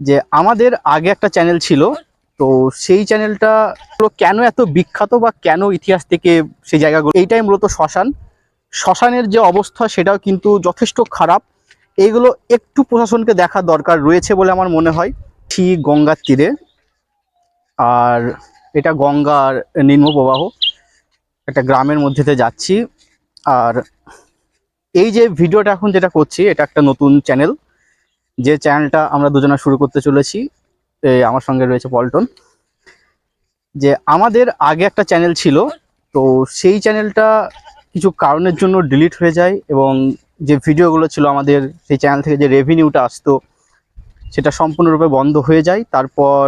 যে আমাদের আগে একটা চ্যানেল ছিল, তো সেই চ্যানেলটা কেন এত বিখ্যাত বা কেন ইতিহাস থেকে সেই জায়গাগুলো, এইটাই মূলত শ্মশানের যে অবস্থা সেটাও কিন্তু যথেষ্ট খারাপ। এইগুলো একটু প্রশাসনকে দেখার দরকার রয়েছে বলে আমার মনে হয়। ঠিক গঙ্গার তীরে, আর এটা গঙ্গার নিম্ন প্রবাহ, একটা গ্রামের মধ্যে দিয়ে যাচ্ছি। আর এই যে ভিডিওটা এখন যেটা করছি, এটা একটা নতুন চ্যানেল, যে চ্যানেলটা আমরা দুজনা শুরু করতে চলেছি। আমার সঙ্গে রয়েছে পল্টন। যে আমাদের আগে একটা চ্যানেল ছিল, তো সেই চ্যানেলটা কিছু কারণের জন্য ডিলিট হয়ে যায়, এবং যে ভিডিওগুলো ছিল আমাদের সেই চ্যানেল থেকে যে রেভিনিউটা আসতো সেটা সম্পূর্ণরূপে বন্ধ হয়ে যায়। তারপর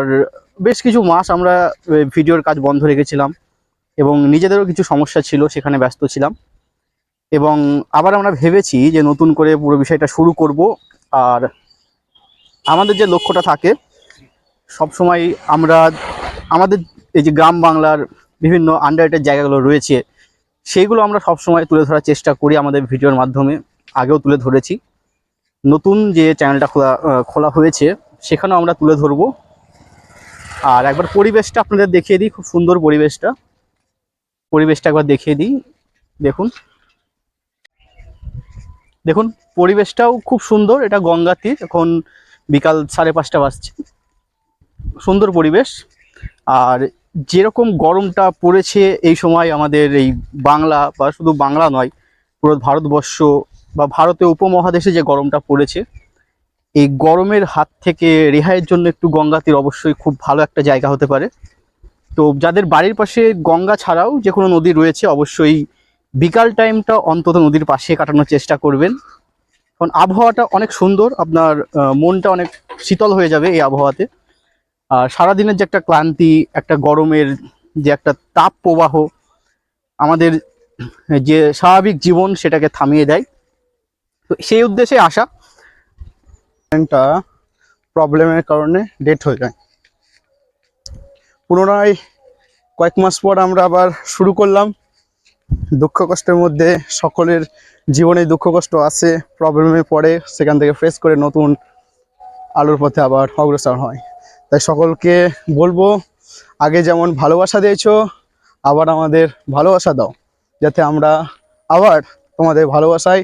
বেশ কিছু মাস আমরা ভিডিওর কাজ বন্ধ রেখেছিলাম, এবং নিজেদেরও কিছু সমস্যা ছিল, সেখানে ব্যস্ত ছিলাম। এবং আবার আমরা ভেবেছি যে নতুন করে পুরো বিষয়টা শুরু করব। আর আমাদের যে লক্ষ্যটা থাকে সবসময়, আমরা আমাদের এই যে গ্রাম বাংলার বিভিন্ন আন্ডাররেটেড জায়গাগুলো রয়েছে সেইগুলো আমরা সবসময় তুলে ধরার চেষ্টা করি আমাদের ভিডিওর মাধ্যমে। আগেও তুলে ধরেছি, নতুন যে চ্যানেলটা খোলা হয়েছে সেখানেও আমরা তুলে ধরবো। আর একবার পরিবেশটা আপনাদের দেখিয়ে দিই, খুব সুন্দর পরিবেশটা একবার দেখিয়ে দিই। দেখুন দেখুন পরিবেশটাও খুব সুন্দর। এটা গঙ্গা তীর, এখন বিকাল 5:30 বাজছে। সুন্দর পরিবেশ। আর যেরকম গরমটা পড়েছে এই সময় আমাদের এই বাংলা, বা শুধু বাংলা নয়, পুরো ভারতবর্ষ বা ভারতীয় উপমহাদেশে যে গরমটা পড়েছে, এই গরমের হাত থেকে রেহাইয়ের জন্য একটু গঙ্গা তীর অবশ্যই খুব ভালো একটা জায়গা হতে পারে। তো যাদের বাড়ির পাশে গঙ্গা ছাড়াও যে কোনো নদী রয়েছে, অবশ্যই বিকাল টাইমটা অন্তত নদীর পাশে কাটানোর চেষ্টা করবেন। কারণ আবহাওয়াটা অনেক সুন্দর, আপনার মনটা অনেক শীতল হয়ে যাবে এই আবহাওয়াতে। আর সারাদিনের যে একটা ক্লান্তি, একটা গরমের যে একটা তাপ প্রবাহ আমাদের যে স্বাভাবিক জীবন সেটাকে থামিয়ে দেয়। তো সেই উদ্দেশ্যে আসা। একটা প্রবলেমের কারণে ডেট হয়ে যায়। পুনরায় কয়েক মাস পর আমরা আবার শুরু করলাম। দুঃখ কষ্টের মধ্যে সকলের জীবনে দুঃখ কষ্ট আছে, প্রবলেমে পড়ে, সেখান থেকে ফেস করে নতুন আলোর পথে আবার অগ্রসর হয়। তাই সকলকে বলবো, আগে যেমন ভালোবাসা দিয়েছো, আবার আমাদের ভালোবাসা দাও, যাতে আমরা আবার তোমাদের ভালোবাসায়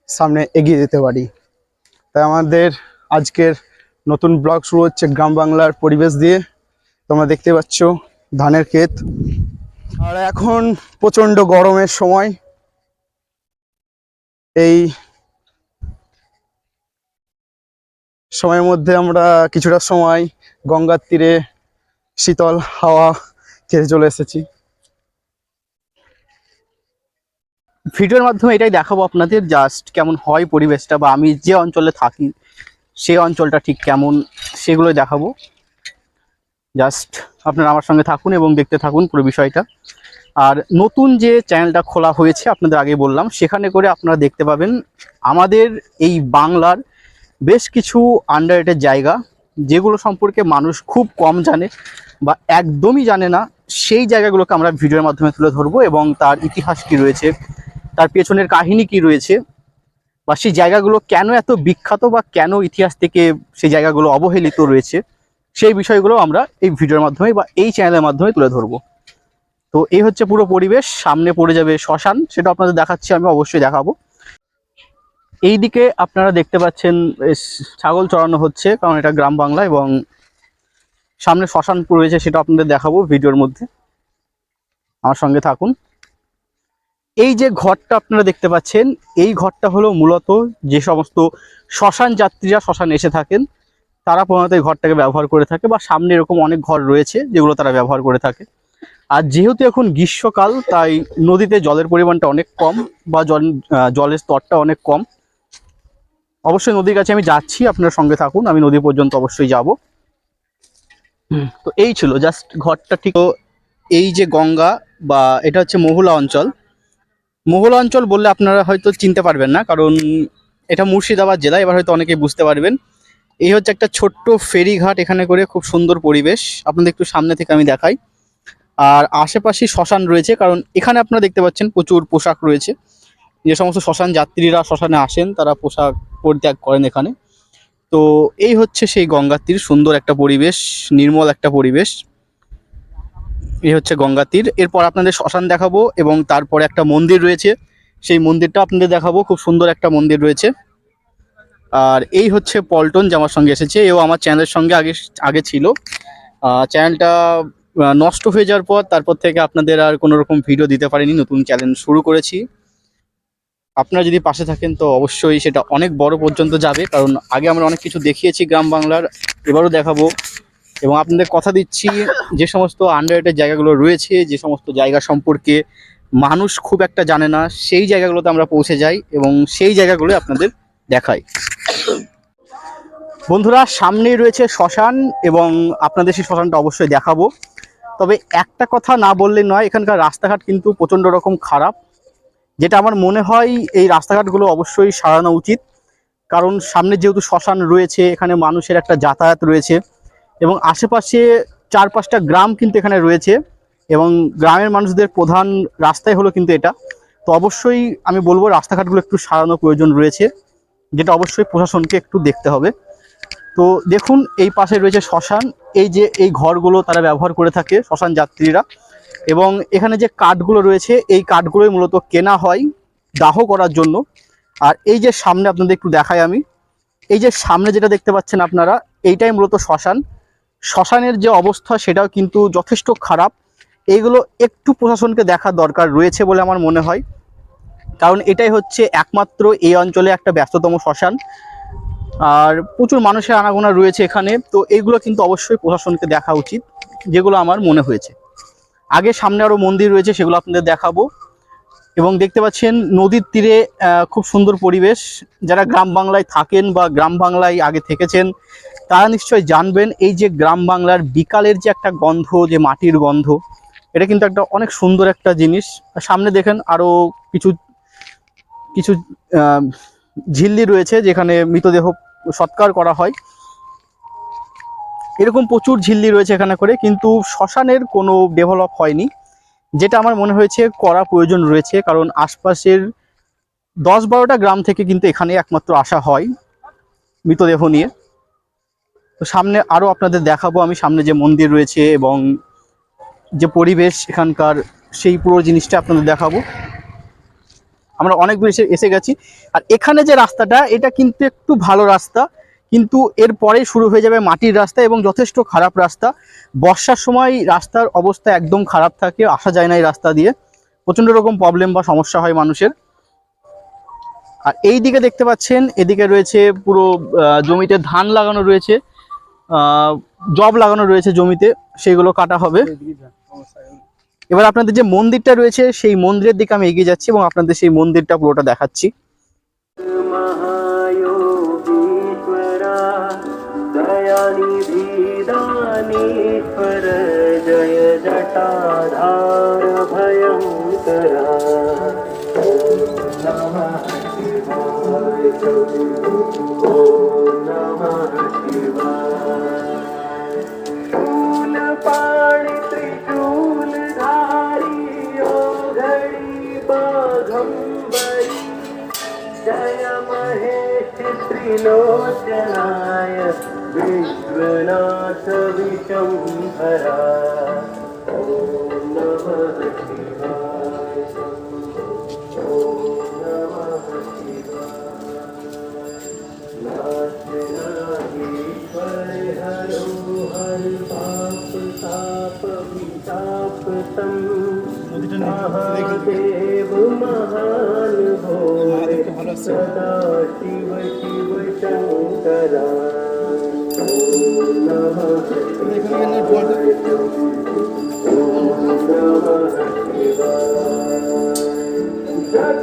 সামনে এগিয়ে যেতে পারি। তাই আমাদের আজকের নতুন ব্লগ শুরু হচ্ছে গ্রাম বাংলার পরিবেশ দিয়ে। তোমরা দেখতে পাচ্ছ ধানের ক্ষেত, আর এখন প্রচণ্ড গরমের সময়। এই সময়ের মধ্যে আমরা কিছুটা সময় গঙ্গার তীরে শীতল হাওয়া খেতে চলে এসেছি। ভিডিওর মাধ্যমে এটাই দেখাবো আপনাদের, জাস্ট কেমন হয় পরিবেশটা, বা আমি যে অঞ্চলে থাকি সেই অঞ্চলটা ঠিক কেমন সেগুলোই দেখাবো। জাস্ট আপনারা আমার সঙ্গে থাকুন এবং দেখতে থাকুন পুরো বিষয়টা। আর নতুন যে চ্যানেলটা খোলা হয়েছে আপনাদের আগে বললাম, সেখানে করে আপনারা দেখতে পাবেন আমাদের এই বাংলার বেশ কিছু আন্ডাররেটেড জায়গা, যেগুলো সম্পর্কে মানুষ খুব কম জানে বা একদমই জানে না। সেই জায়গাগুলোকে আমরা ভিডিওর মাধ্যমে তুলে ধরবো, এবং তার ইতিহাস কী রয়েছে, তার পেছনের কাহিনী কি রয়েছে, বা সেই জায়গাগুলো কেন এত বিখ্যাত বা কেন ইতিহাস থেকে সেই জায়গাগুলো অবহেলিত রয়েছে, সেই বিষয়গুলো আমরা এই ভিডিওর মাধ্যমে বা এই চ্যানেলের মাধ্যমে তুলে ধরবো। তো এই হচ্ছে পুরো পরিবেশ। সামনে পড়ে যাবে শ্মশান, সেটা আপনাদের দেখাচ্ছি, আমি অবশ্যই দেখাবো। এইদিকে আপনারা দেখতে পাচ্ছেন ছাগল চড়ানো হচ্ছে, কারণ এটা গ্রাম বাংলা, এবং সামনে শ্মশান রয়েছে, সেটা আপনাদের দেখাবো ভিডিওর মধ্যে। আমার সঙ্গে থাকুন। এই যে ঘরটা আপনারা দেখতে পাচ্ছেন, এই ঘরটা হলো মূলত যে সমস্ত শ্মশান যাত্রীরা শ্মশানে এসে থাকেন তারা প্রধানত এই ঘরটাকে ব্যবহার করে থাকে, বা সামনে এরকম অনেক ঘর রয়েছে যেগুলো তারা ব্যবহার করে থাকে। আর যেহেতু এখন গ্রীষ্মকাল, তাই নদীতে জলের পরিমাণটা অনেক কম, বা জলের স্তরটা অনেক কম। অবশ্যই নদীর কাছে আমি যাচ্ছি, আপনারা সঙ্গে থাকুন, আমি নদী পর্যন্ত অবশ্যই যাব। তো এই ছিল জাস্ট ঘরটা ঠিক। এই যে গঙ্গা, বা এটা হচ্ছে মহুলা অঞ্চল। মহুলা অঞ্চল বললে আপনারা হয়তো চিনতে পারবেন না, কারণ এটা মুর্শিদাবাদ জেলা। এবার হয়তো অনেকেই বুঝতে পারবেন। এই হচ্ছে একটা ছোট্ট ফেরিঘাট, এখানে করে খুব সুন্দর পরিবেশ, আপনাদের একটু সামনে থেকে আমি দেখাই। আর আশেপাশে শ্মশান রয়েছে, কারণ এখানে আপনারা দেখতে পাচ্ছেন প্রচুর পোশাক রয়েছে। যে সমস্ত শ্মশান যাত্রীরা শ্মশানে আসেন তারা পোশাক পরিত্যাগ করেন এখানে। তো এই হচ্ছে সেই গঙ্গার তীর, সুন্দর একটা পরিবেশ, নির্মল একটা পরিবেশ। এই হচ্ছে গঙ্গা তীর। এরপর আপনাদের শ্মশান দেখাবো এবং তারপরে একটা মন্দির রয়েছে, সেই মন্দিরটা আপনাদের দেখাবো। খুব সুন্দর একটা মন্দির রয়েছে। আর এই হচ্ছে পল্টন, যে আমার সঙ্গে এসেছে। এও আমার চ্যানেলের সঙ্গে আগে আগে ছিল। চ্যানেলটা নষ্ট হয়ে যাওয়ার পর তারপর থেকে আপনাদের আর কোনো রকম ভিডিও দিতে পারিনি, নতুন চ্যানেল শুরু করেছি। আপনারা যদি পাশে থাকেন তো অবশ্যই সেটা অনেক বড় পর্যন্ত যাবে, কারণ আগে আমরা অনেক কিছু দেখিয়েছি গ্রাম বাংলার, এবারও দেখাবো। এবং আপনাদের কথা দিচ্ছি, যে সমস্ত আন্ডাররেটেড জায়গাগুলো রয়েছে, যে সমস্ত জায়গা সম্পর্কে মানুষ খুব একটা জানে না, সেই জায়গাগুলোতে আমরা পৌঁছে যাই এবং সেই জায়গাগুলো আপনাদের দেখাই। বন্ধুরা, সামনেই রয়েছে শ্মশান এবং আপনাদের সেই শ্মশানটা অবশ্যই দেখাবো। তবে একটা কথা না বললে নয়, এখানকার রাস্তাঘাট কিন্তু প্রচণ্ড রকম খারাপ। যেটা আমার মনে হয় এই রাস্তাঘাটগুলো অবশ্যই সারানো উচিত, কারণ সামনে যেহেতু শ্মশান রয়েছে, এখানে মানুষের একটা যাতায়াত রয়েছে এবং আশেপাশে 4-5টা গ্রাম কিন্তু এখানে রয়েছে এবং গ্রামের মানুষদের প্রধান রাস্তাই হলো কিন্তু এটা। তো অবশ্যই আমি বলবো রাস্তাঘাটগুলো একটু সারানো প্রয়োজন রয়েছে, যেটা অবশ্যই প্রশাসনকে একটু দেখতে হবে। তো দেখুন, এই পাশে রয়েছে শ্মশান। এই যে এই ঘরগুলো তারা ব্যবহার করে থাকে শ্মশান যাত্রীরা, এবং এখানে যে কাঠগুলো রয়েছে এই কাঠগুলোই মূলত কেনা হয় দাহ করার জন্য। আর এই যে সামনে আপনাদের একটু দেখাই আমি, এই যে সামনে যেটা দেখতে পাচ্ছেন আপনারা, এইটাই মূলত শ্মশান। শ্মশানের যে অবস্থা সেটাও কিন্তু যথেষ্ট খারাপ। এইগুলো একটু প্রশাসনকে দেখার দরকার রয়েছে বলে আমার মনে হয়, কারণ এটাই হচ্ছে একমাত্র এই অঞ্চলে একটা ব্যস্ততম শ্মশান আর প্রচুর মানুষের আনাগোনা রয়েছে এখানে। তো এইগুলো কিন্তু অবশ্যই প্রশাসনকে দেখা উচিত, যেগুলো আমার মনে হয়েছে। আগে সামনে আরও মন্দির রয়েছে, সেগুলো আপনাদের দেখাবো। এবং দেখতে পাচ্ছেন নদীর তীরে খুব সুন্দর পরিবেশ। যারা গ্রাম বাংলায় থাকেন বা গ্রাম বাংলায় আগে থেকেছেন তারা নিশ্চয়ই জানবেন, এই যে গ্রাম বাংলার বিকালের যে একটা গন্ধ, যে মাটির গন্ধ, এটা কিন্তু একটা অনেক সুন্দর একটা জিনিস। সামনে দেখেন আরও কিছু কিছু ঝিল্লি রয়েছে যেখানে মৃতদেহ সৎকার করা হয়। এরকম প্রচুর ঝিল্লি রয়েছে এখানে করে, কিন্তু শ্মশানের কোনো ডেভেলপ হয়নি, যেটা আমার মনে হয়েছে করা প্রয়োজন রয়েছে। কারণ আশপাশের 10-12টা গ্রাম থেকে কিন্তু এখানে একমাত্র আসা হয় মৃতদেহ নিয়ে। তো সামনে আরও আপনাদের দেখাবো আমি, সামনে যে মন্দির রয়েছে এবং যে পরিবেশ এখানকার, সেই পুরো জিনিসটা আপনাদের দেখাবো। আমরা অনেক দূর এসে গেছি। আর এখানে যে রাস্তাটা, এটা কিন্তু একটু ভালো রাস্তা, কিন্তু এরপরেই শুরু হয়ে যাবে মাটির রাস্তা এবং যথেষ্ট খারাপ রাস্তা। বর্ষার সময় রাস্তার অবস্থা একদম খারাপ থাকে, আসা যায় না এই রাস্তা দিয়ে, প্রচণ্ড রকম প্রবলেম বা সমস্যা হয় মানুষের। আর এই দিকে দেখতে পাচ্ছেন, এদিকে রয়েছে পুরো জমিতে ধান লাগানো রয়েছে, জব লাগানো রয়েছে জমিতে, সেগুলো কাটা হবে। এবার আপনাদের যে মন্দিরটা রয়েছে সেই মন্দিরের দিকে আমি এগিয়ে যাচ্ছি এবং আপনাদের সেই মন্দিরটা পুরোটা দেখাচ্ছি। जय जटाधार भयंकरा नमः शिवाय ओम नमः शिवाय शूल पाणि त्रिशूलधारी ओ घड़ी बाघंबरी जय महेश त्रिलोचनाय विश्वनाथ विशंभरा ओम नमः शिवाय ओम नमः शिवाय नाथ नागेश्वर हरो हर पाप ताप विताप तम महादेव महान भोले सदा शिव शिव शंकरा ओम नमः शिवाय ओम नमः शिवाय